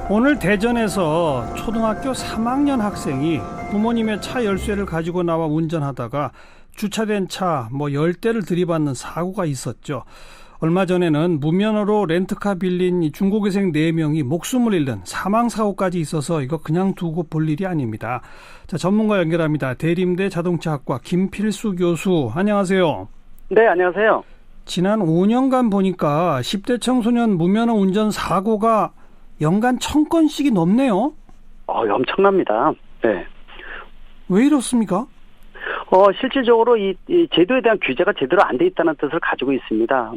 오늘 대전에서 초등학교 3학년 학생이 부모님의 차 열쇠를 가지고 나와 운전하다가 주차된 차 10대를 들이받는 사고가 있었죠. 얼마 전에는 무면허로 렌트카 빌린 중고교생 4명이 목숨을 잃는 사망사고까지 있어서 이거 그냥 두고 볼 일이 아닙니다. 자, 전문가 연결합니다. 대림대 자동차학과 김필수 교수, 안녕하세요. 네, 안녕하세요. 지난 5년간 보니까 10대 청소년 무면허 운전 사고가 연간 1000건씩이 넘네요. 엄청납니다. 네. 왜 이렇습니까? 실질적으로 이 제도에 대한 규제가 제대로 안 돼 있다는 뜻을 가지고 있습니다.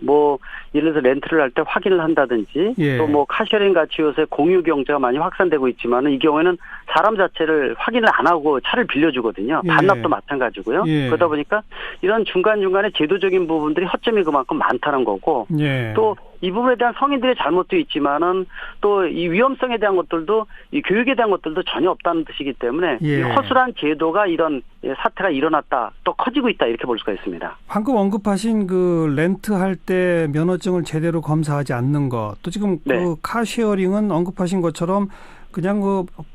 예를 들어서 렌트를 할 때 확인을 한다든지, 예. 또 카셔링 같이 요새 공유 경제가 많이 확산되고 있지만은 이 경우에는 사람 자체를 확인을 안 하고 차를 빌려주거든요. 예. 반납도 마찬가지고요. 예. 그러다 보니까 이런 중간중간에 제도적인 부분들이 허점이 그만큼 많다는 거고, 예. 또 이 부분에 대한 성인들의 잘못도 있지만은 또 이 위험성에 대한 것들도 이 교육에 대한 것들도 전혀 없다는 뜻이기 때문에 예. 이 허술한 제도가 이런 사태가 일어났다, 또 커지고 있다, 이렇게 볼 수가 있습니다. 방금 언급하신 그 렌트할 때 면허증을 제대로 검사하지 않는 것, 또 지금 네. 그 카쉐어링은 언급하신 것처럼 그냥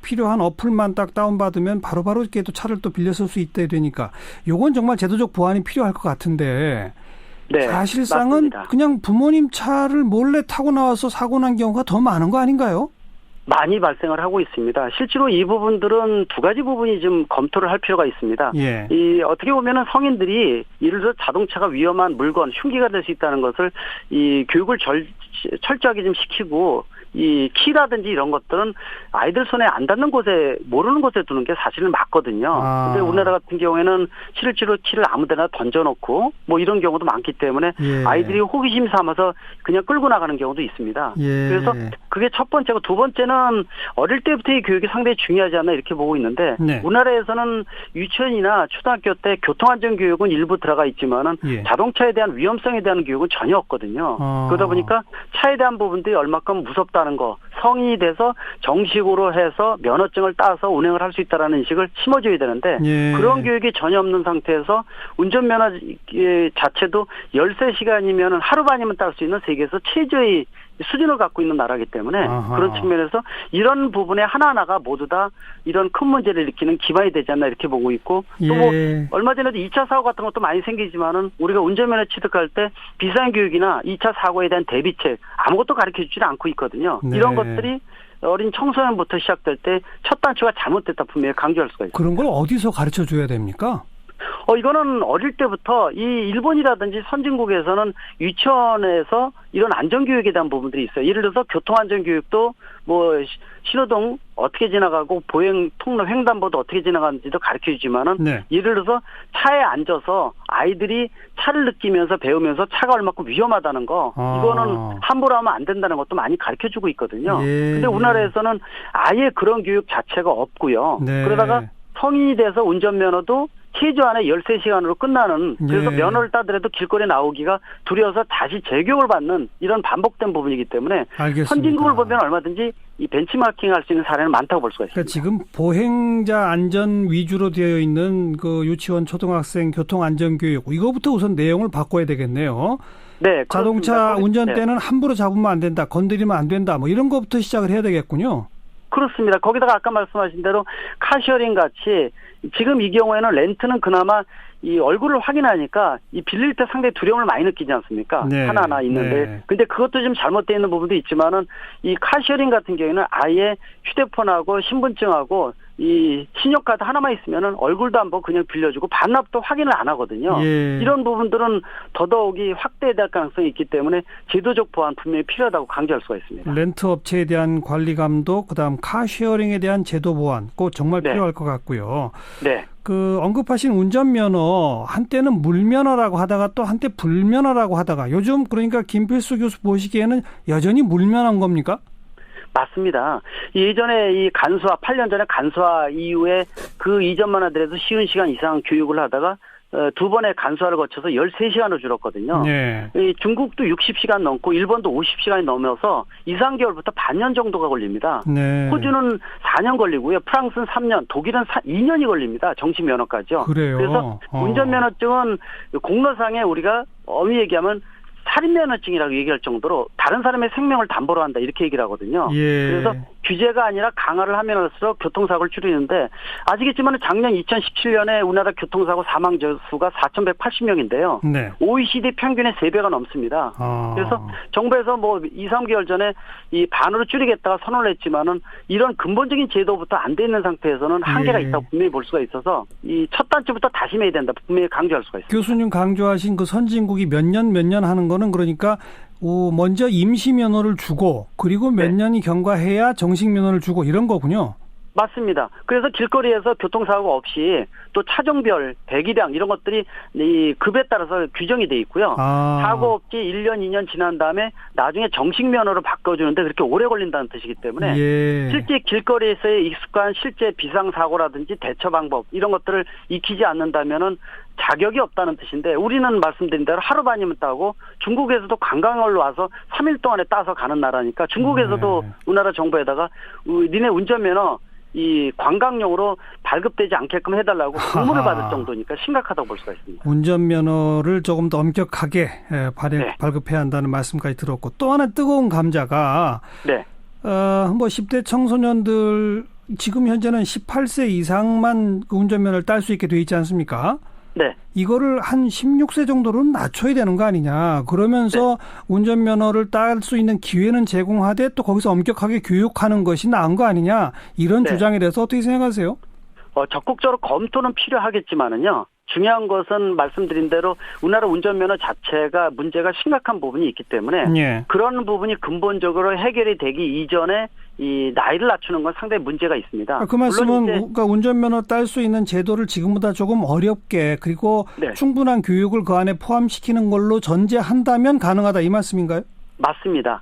필요한 어플만 딱 다운받으면 바로바로 이렇게 또 차를 또 빌려 쓸 수 있다 되니까 요건 정말 제도적 보완이 필요할 것 같은데, 네, 사실상은 맞습니다. 그냥 부모님 차를 몰래 타고 나와서 사고 난 경우가 더 많은 거 아닌가요? 많이 발생을 하고 있습니다. 실제로 이 부분들은 두 가지 부분이 좀 검토를 할 필요가 있습니다. 예. 어떻게 보면은 성인들이 예를 들어 자동차가 위험한 물건, 흉기가 될 수 있다는 것을 이 교육을 철저하게 좀 시키고, 이 키라든지 이런 것들은 아이들 손에 안 닿는 곳에, 모르는 곳에 두는 게 사실은 맞거든요. 근데 우리나라 같은 경우에는 실제로 키를 아무데나 던져놓고 이런 경우도 많기 때문에 예. 아이들이 호기심 삼아서 그냥 끌고 나가는 경우도 있습니다. 예. 그래서 그게 첫 번째고, 두 번째는 어릴 때부터의 교육이 상당히 중요하지 않나 이렇게 보고 있는데, 네. 우리나라에서는 유치원이나 초등학교 때 교통안전교육은 일부 들어가 있지만은 예. 자동차에 대한 위험성에 대한 교육은 전혀 없거든요. 그러다 보니까 차에 대한 부분들이 얼마큼 무섭다는 거, 성인이 돼서 정식으로 해서 면허증을 따서 운행을 할 수 있다는 인식을 심어줘야 되는데, 예. 그런 교육이 전혀 없는 상태에서 운전면허 자체도 13시간이면 하루 반이면 딸 수 있는 세계에서 최저의 수준을 갖고 있는 나라이기 때문에, 아하. 그런 측면에서 이런 부분에 하나하나가 모두 다 이런 큰 문제를 일으키는 기반이 되지 않나 이렇게 보고 있고, 또 예. 얼마 전에도 2차 사고 같은 것도 많이 생기지만은 우리가 운전면허 취득할 때 비상교육이나 2차 사고에 대한 대비책 아무것도 가르쳐주지 않고 있거든요. 네. 이런 것들이 어린 청소년부터 시작될 때 첫 단추가 잘못됐다 분명히 강조할 수가 있습니다. 그런 걸 어디서 가르쳐 줘야 됩니까? 이거는 어릴 때부터 이 일본이라든지 선진국에서는 유치원에서 이런 안전교육에 대한 부분들이 있어요. 예를 들어서 교통안전교육도 신호등 어떻게 지나가고 보행 통로 횡단보도 어떻게 지나가는지도 가르쳐 주지만은, 네. 예를 들어서 차에 앉아서 아이들이 차를 느끼면서 배우면서 차가 얼마큼 위험하다는 거, 이거는 함부로 하면 안 된다는 것도 많이 가르쳐 주고 있거든요. 예. 근데 우리나라에서는 아예 그런 교육 자체가 없고요. 네. 그러다가 성인이 돼서 운전면허도 체조 안에 13시간으로 끝나는, 그래서 예. 면허를 따더라도 길거리에 나오기가 두려워서 다시 재교육을 받는 이런 반복된 부분이기 때문에, 알겠습니다. 선진국을 보면 얼마든지 이 벤치마킹 할 수 있는 사례는 많다고 볼 수가 있습니다. 그러니까 지금 보행자 안전 위주로 되어 있는 그 유치원 초등학생 교통안전교육, 이거부터 우선 내용을 바꿔야 되겠네요. 네, 자동차 그렇습니다. 운전대는 함부로 잡으면 안 된다, 건드리면 안 된다, 이런 것부터 시작을 해야 되겠군요. 그렇습니다. 거기다가 아까 말씀하신 대로 카셔링 같이, 지금 이 경우에는 렌트는 그나마 이 얼굴을 확인하니까 이 빌릴 때 상당히 두려움을 많이 느끼지 않습니까? 네. 하나하나 있는데. 네. 근데 그것도 좀 잘못되어 있는 부분도 있지만은, 이 카셔링 같은 경우에는 아예 휴대폰하고 신분증하고 이 신용카드 하나만 있으면은 얼굴도 한번 그냥 빌려주고 반납도 확인을 안 하거든요. 예. 이런 부분들은 더더욱이 확대될 가능성이 있기 때문에 제도적 보완 분명히 필요하다고 강조할 수가 있습니다. 렌트 업체에 대한 관리 감독, 그다음 카쉐어링에 대한 제도 보완, 꼭 정말 네. 필요할 것 같고요. 네. 그 언급하신 운전면허, 한때는 물면허라고 하다가 또 한때 불면허라고 하다가, 요즘 그러니까 김필수 교수 보시기에는 여전히 물면허인 겁니까? 맞습니다. 예전에 이 간수화, 8년 전에 간수화 이후에 그 이전만 하더라도 쉬운 시간 이상 교육을 하다가 두 번의 간수화를 거쳐서 13시간으로 줄었거든요. 네. 중국도 60시간 넘고 일본도 50시간이 넘어서 2, 3개월부터 반년 정도가 걸립니다. 네. 호주는 4년 걸리고요. 프랑스는 3년, 독일은 2년이 걸립니다. 정식 면허까지요. 그래요? 그래서 운전면허증은 공로상에 우리가 엄히 얘기하면 살인면허증이라고 얘기할 정도로 다른 사람의 생명을 담보로 한다 이렇게 얘기를 하거든요. 예. 그래서 규제가 아니라 강화를 하면 할수록 교통사고를 줄이는데 아시겠지만 작년 2017년에 우리나라 교통사고 사망자 수가 4,180명인데요. 네. OECD 평균의 3배가 넘습니다. 그래서 정부에서 뭐 2, 3개월 전에 이 반으로 줄이겠다가 선언을 했지만은 이런 근본적인 제도부터 안 돼 있는 상태에서는 한계가 있다고 분명히 볼 수가 있어서 이 첫 단추부터 다짐해야 된다. 분명히 강조할 수가 있습니다. 교수님 강조하신 그 선진국이 몇 년 하는 거는 그러니까 먼저 임시 면허를 주고 그리고 몇 년이 경과해야 정식 면허를 주고 이런 거군요. 맞습니다. 그래서 길거리에서 교통사고 없이 또 차종별, 배기량 이런 것들이 이 급에 따라서 규정이 돼 있고요. 사고 없이 1년, 2년 지난 다음에 나중에 정식 면허로 바꿔주는데 그렇게 오래 걸린다는 뜻이기 때문에 실제 길거리에서의 익숙한 실제 비상사고라든지 대처 방법 이런 것들을 익히지 않는다면은 자격이 없다는 뜻인데 우리는 말씀드린 대로 하루 반이면 따고 중국에서도 관광을 와서 3일 동안에 따서 가는 나라니까 중국에서도 우리나라 정부에다가 니네 운전면허 이 관광용으로 발급되지 않게끔 해달라고 공문을 받을 정도니까 심각하다고 볼 수가 있습니다. 운전면허를 조금 더 엄격하게 발급해야 한다는 말씀까지 들었고 또 하나 뜨거운 감자가 뭐 10대 청소년들 지금 현재는 18세 이상만 운전면허를 딸 수 있게 돼 있지 않습니까? 네. 이거를 한 16세 정도로는 낮춰야 되는 거 아니냐. 그러면서 운전면허를 딸 수 있는 기회는 제공하되 또 거기서 엄격하게 교육하는 것이 나은 거 아니냐. 이런 주장에 대해서 어떻게 생각하세요? 적극적으로 검토는 필요하겠지만은요. 중요한 것은 말씀드린 대로 우리나라 운전면허 자체가 문제가 심각한 부분이 있기 때문에 그런 부분이 근본적으로 해결이 되기 이전에 이 나이를 낮추는 건 상당히 문제가 있습니다. 그 말씀은 그러니까 운전면허 딸 수 있는 제도를 지금보다 조금 어렵게 그리고 충분한 교육을 그 안에 포함시키는 걸로 전제한다면 가능하다 이 말씀인가요? 맞습니다.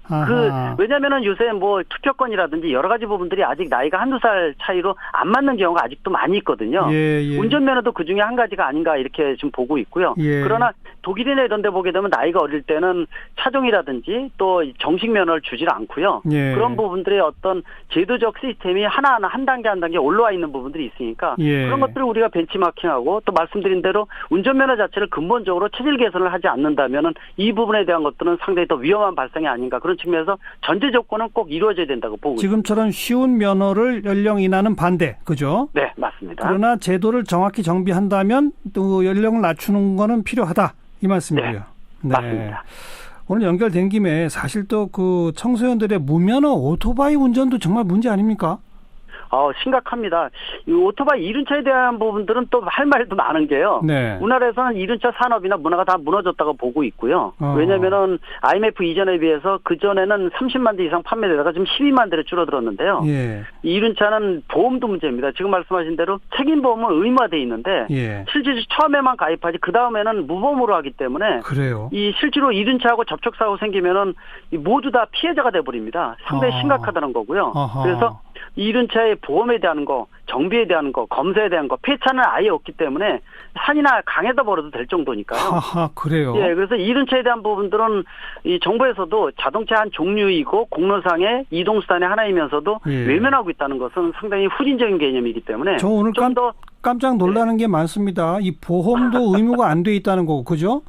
왜냐면은 요새 뭐 투표권이라든지 여러 가지 부분들이 아직 나이가 한두 살 차이로 안 맞는 경우가 아직도 많이 있거든요. 운전면허도 그 중에 한 가지가 아닌가 이렇게 좀 보고 있고요. 그러나 독일이나 이런 데 보게 되면 나이가 어릴 때는 차종이라든지 또 정식 면허를 주질 않고요. 그런 부분들의 어떤 제도적 시스템이 하나하나 한 단계 한 단계 올라와 있는 부분들이 있으니까 그런 것들을 우리가 벤치마킹하고 또 말씀드린 대로 운전면허 자체를 근본적으로 체질 개선을 하지 않는다면은 이 부분에 대한 것들은 상당히 더 위험한 발상이 아닌가 그런 측면에서 전제 조건은 꼭 이루어져야 된다고 보고 지금처럼 쉬운 면허를 연령 인하는 반대, 그죠? 네, 맞습니다. 그러나 제도를 정확히 정비한다면 또 연령을 낮추는 거는 필요하다 이 말씀이고요. 맞습니다. 오늘 연결된 김에 사실 또 그 청소년들의 무면허 오토바이 운전도 정말 문제 아닙니까? 심각합니다. 이 오토바이 이륜차에 대한 부분들은 또 할 말도 많은 게요. 우리나라에서는 이륜차 산업이나 문화가 다 무너졌다고 보고 있고요. 왜냐면은 IMF 이전에 비해서 그전에는 30만 대 이상 판매되다가 지금 12만 대로 줄어들었는데요. 이 이륜차는 보험도 문제입니다. 지금 말씀하신 대로 책임보험은 의무화돼 있는데 실제로 처음에만 가입하지 그 다음에는 무보험으로 하기 때문에 이 실제로 이륜차하고 접촉사고 생기면은 모두 다 피해자가 돼버립니다. 상당히 심각하다는 거고요. 그래서 이륜차의 보험에 대한 거, 정비에 대한 거, 검사에 대한 거, 폐차는 아예 없기 때문에 산이나 강에다 버려도 될 정도니까요. 그래요? 그래서 이륜차에 대한 부분들은 이 정부에서도 자동차 한 종류이고 공로상의 이동수단의 하나이면서도 외면하고 있다는 것은 상당히 후진적인 개념이기 때문에 저 오늘 깜짝 놀라는 게 많습니다. 이 보험도 의무가 안 돼 있다는 거고, 그죠?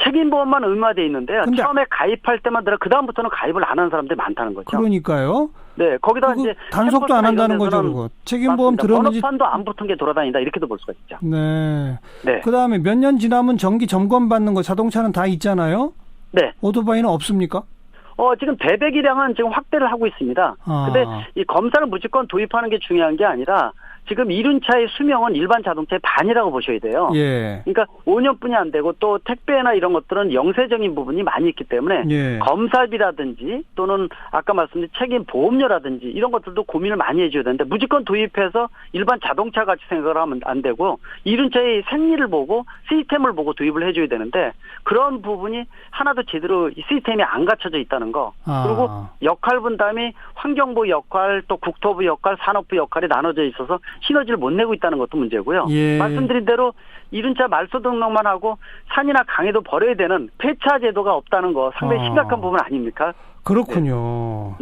책임보험만 의무화되어 있는데요. 처음에 가입할 때만 들어 그 다음부터는 가입을 안 하는 사람들이 많다는 거죠. 그러니까요. 거기다 이제 단속도 안 한다는 거죠. 그거. 책임보험 들었는지 번호판도 안 붙은 게 돌아다닌다 이렇게도 볼 수가 있죠. 그다음에 몇 년 지나면 정기 점검 받는 거 자동차는 다 있잖아요. 오토바이는 없습니까? 지금 대배기량은 지금 확대를 하고 있습니다. 근데 이 검사를 무조건 도입하는 게 중요한 게 아니라 지금 이륜차의 수명은 일반 자동차의 반이라고 보셔야 돼요. 그러니까 5년뿐이 안 되고 또 택배나 이런 것들은 영세적인 부분이 많이 있기 때문에 검사비라든지 또는 아까 말씀드린 책임 보험료라든지 이런 것들도 고민을 많이 해줘야 되는데 무조건 도입해서 일반 자동차 같이 생각을 하면 안 되고 이륜차의 생리를 보고 시스템을 보고 도입을 해줘야 되는데 그런 부분이 하나도 제대로 시스템이 안 갖춰져 있다는 거. 그리고 역할 분담이 환경부 역할 또 국토부 역할 산업부 역할이 나눠져 있어서 시너지를 못 내고 있다는 것도 문제고요. 말씀드린 대로 이륜차 말소 등록만 하고 산이나 강에도 버려야 되는 폐차 제도가 없다는 거 상당히 심각한 부분 아닙니까? 그렇군요.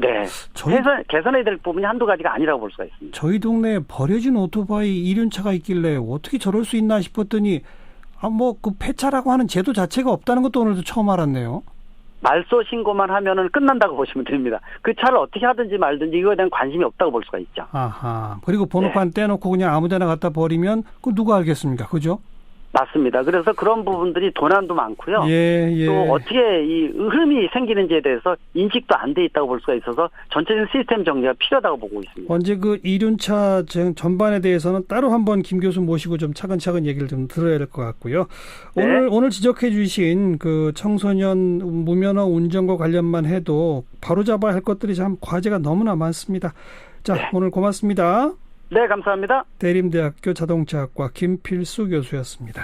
개선해야 될 부분이 한두 가지가 아니라고 볼 수가 있습니다. 저희 동네에 버려진 오토바이 이륜차가 있길래 어떻게 저럴 수 있나 싶었더니 그 폐차라고 하는 제도 자체가 없다는 것도 오늘도 처음 알았네요. 말소 신고만 하면은 끝난다고 보시면 됩니다. 그 차를 어떻게 하든지 말든지 이거에 대한 관심이 없다고 볼 수가 있죠. 아하. 그리고 번호판 떼놓고 그냥 아무데나 갖다 버리면 그 누가 알겠습니까? 그죠? 맞습니다. 그래서 그런 부분들이 도난도 많고요. 예. 또 어떻게 이 흐름이 생기는지에 대해서 인식도 안 돼 있다고 볼 수가 있어서 전체적인 시스템 정리가 필요하다고 보고 있습니다. 언제 그 이륜차 전반에 대해서는 따로 한번 김 교수 모시고 좀 차근차근 얘기를 좀 들어야 될 것 같고요. 네. 오늘 지적해 주신 그 청소년 무면허 운전과 관련만 해도 바로잡아야 할 것들이 참 과제가 너무나 많습니다. 자, 네. 오늘 고맙습니다. 네, 감사합니다. 대림대학교 자동차학과 김필수 교수였습니다.